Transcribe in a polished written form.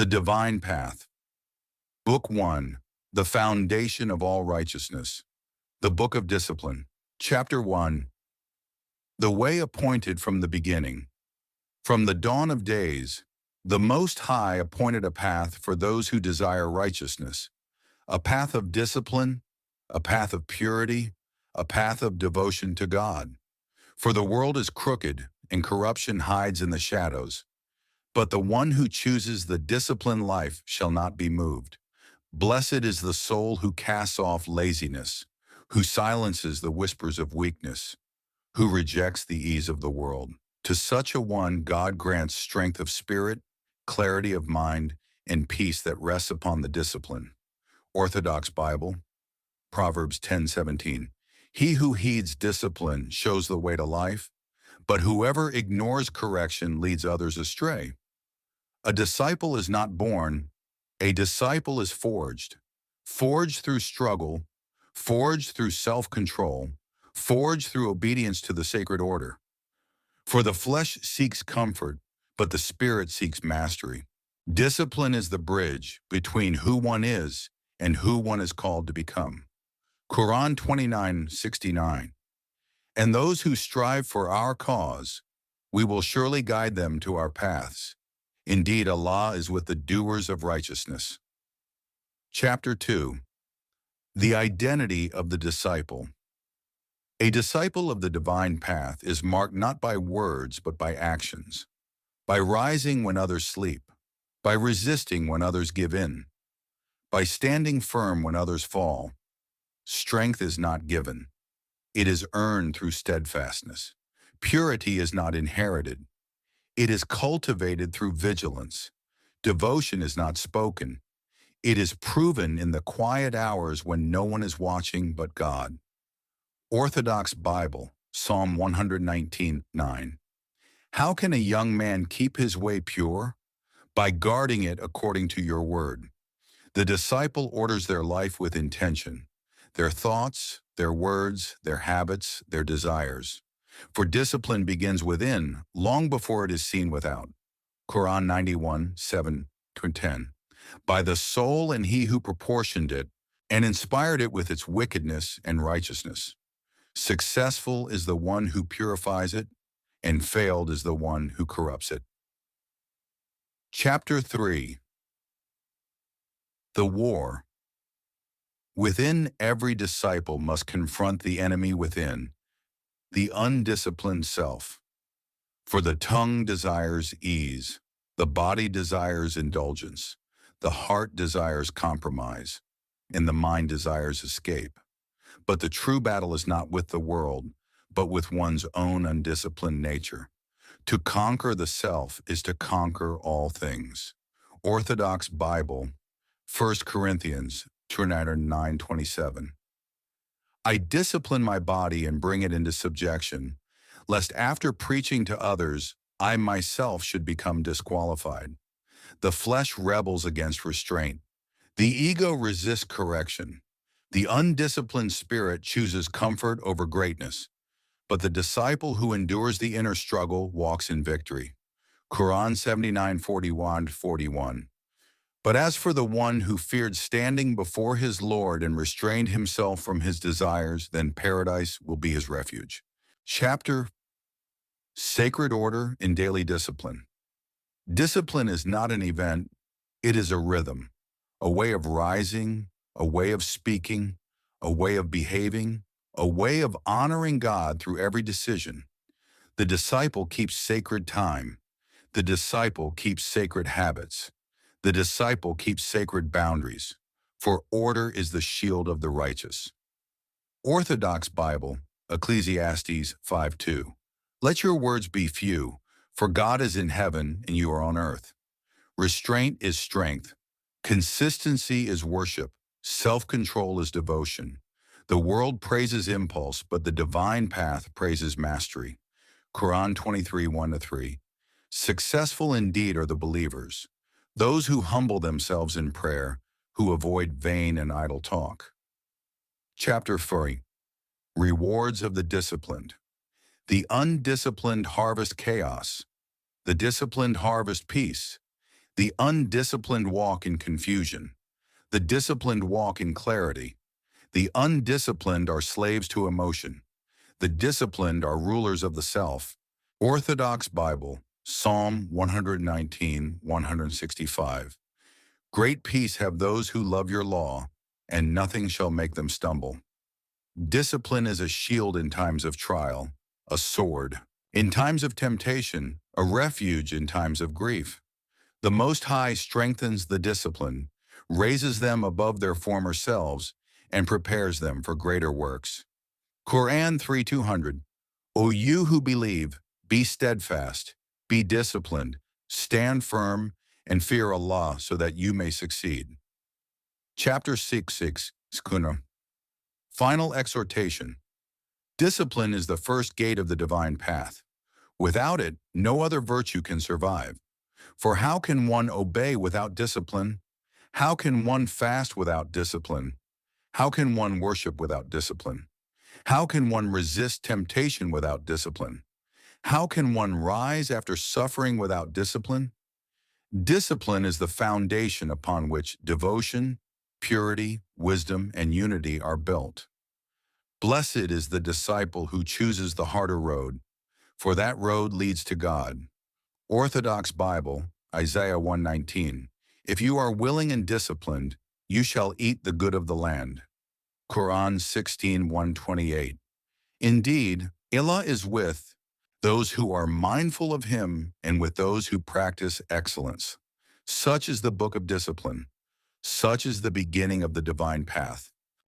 The Divine Path. Book 1. The Foundation of All Righteousness. The Book of Discipline. Chapter 1. The Way Appointed from the Beginning. From the dawn of days, the Most High appointed a path for those who desire righteousness, a path of discipline, a path of purity, a path of devotion to God. For the world is crooked, and corruption hides in the shadows. But the one who chooses the disciplined life shall not be moved. Blessed is the soul who casts off laziness, who silences the whispers of weakness, who rejects the ease of the world. To such a one God grants strength of spirit, clarity of mind, and peace that rests upon the discipline. Orthodox Bible, Proverbs 10:17. He who heeds discipline shows the way to life, but whoever ignores correction leads others astray. A disciple is not born, a disciple is forged. Forged through struggle, forged through self-control, forged through obedience to the sacred order. For the flesh seeks comfort, but the spirit seeks mastery. Discipline is the bridge between who one is and who one is called to become. Quran 29:69. And those who strive for our cause, we will surely guide them to our paths. Indeed, Allah is with the doers of righteousness. Chapter 2. The Identity of the Disciple. A disciple of the divine path is marked not by words but by actions, by rising when others sleep, by resisting when others give in, by standing firm when others fall. Strength is not given. It is earned through steadfastness. Purity is not inherited. It is cultivated through vigilance. Devotion is not spoken. It is proven in the quiet hours when no one is watching but God. Orthodox Bible, Psalm 119:9. How can a young man keep his way pure? By guarding it according to your word. The disciple orders their life with intention, their thoughts, their words, their habits, their desires. For discipline begins within, long before it is seen without. Quran 91:7-10. By the soul and he who proportioned it, and inspired it with its wickedness and righteousness. Successful is the one who purifies it, and failed is the one who corrupts it. Chapter 3. The War. Within, every disciple must confront the enemy within, the undisciplined self. For the tongue desires ease, the body desires indulgence, the heart desires compromise, and the mind desires escape. But the true battle is not with the world, but with one's own undisciplined nature. To conquer the self is to conquer all things. Orthodox Bible, 1 Corinthians 9:27. I discipline my body and bring it into subjection, lest after preaching to others, I myself should become disqualified. The flesh rebels against restraint. The ego resists correction. The undisciplined spirit chooses comfort over greatness. But the disciple who endures the inner struggle walks in victory. Quran 79:41-41. But as for the one who feared standing before his Lord and restrained himself from his desires, then paradise will be his refuge. Chapter. Sacred Order in Daily Discipline. Discipline is not an event, it is a rhythm, a way of rising, a way of speaking, a way of behaving, a way of honoring God through every decision. The disciple keeps sacred time. The disciple keeps sacred habits. The disciple keeps sacred boundaries, for order is the shield of the righteous. Orthodox Bible, Ecclesiastes 5:2. Let your words be few, for God is in heaven and you are on earth. Restraint is strength. Consistency is worship. Self-control is devotion. The world praises impulse, but the divine path praises mastery. Quran 23:1-3. Successful indeed are the believers, those who humble themselves in prayer, who avoid vain and idle talk. Chapter 3. Rewards of the Disciplined. The undisciplined harvest chaos. The disciplined harvest peace. The undisciplined walk in confusion. The disciplined walk in clarity. The undisciplined are slaves to emotion. The disciplined are rulers of the self. Orthodox Bible, Psalm 119, 165. Great peace have those who love your law, and nothing shall make them stumble. Discipline is a shield in times of trial, a sword in times of temptation, a refuge in times of grief. The Most High strengthens the discipline, raises them above their former selves, and prepares them for greater works. Quran 3:200. O you who believe, be steadfast, be disciplined, stand firm, and fear Allah so that you may succeed. Chapter 6:6. Skuna. Final exhortation. Discipline is the first gate of the divine path. Without it, no other virtue can survive. For how can one obey without discipline? How can one fast without discipline? How can one worship without discipline? How can one resist temptation without discipline? How can one rise after suffering without discipline? Discipline is the foundation upon which devotion, purity, wisdom, and unity are built. Blessed is the disciple who chooses the harder road, for that road leads to God. Orthodox Bible, Isaiah 1:19. If you are willing and disciplined, you shall eat the good of the land. Quran 16:128. Indeed, Allah is with those who are mindful of Him and with those who practice excellence. Such is the book of discipline. Such is the beginning of the divine path.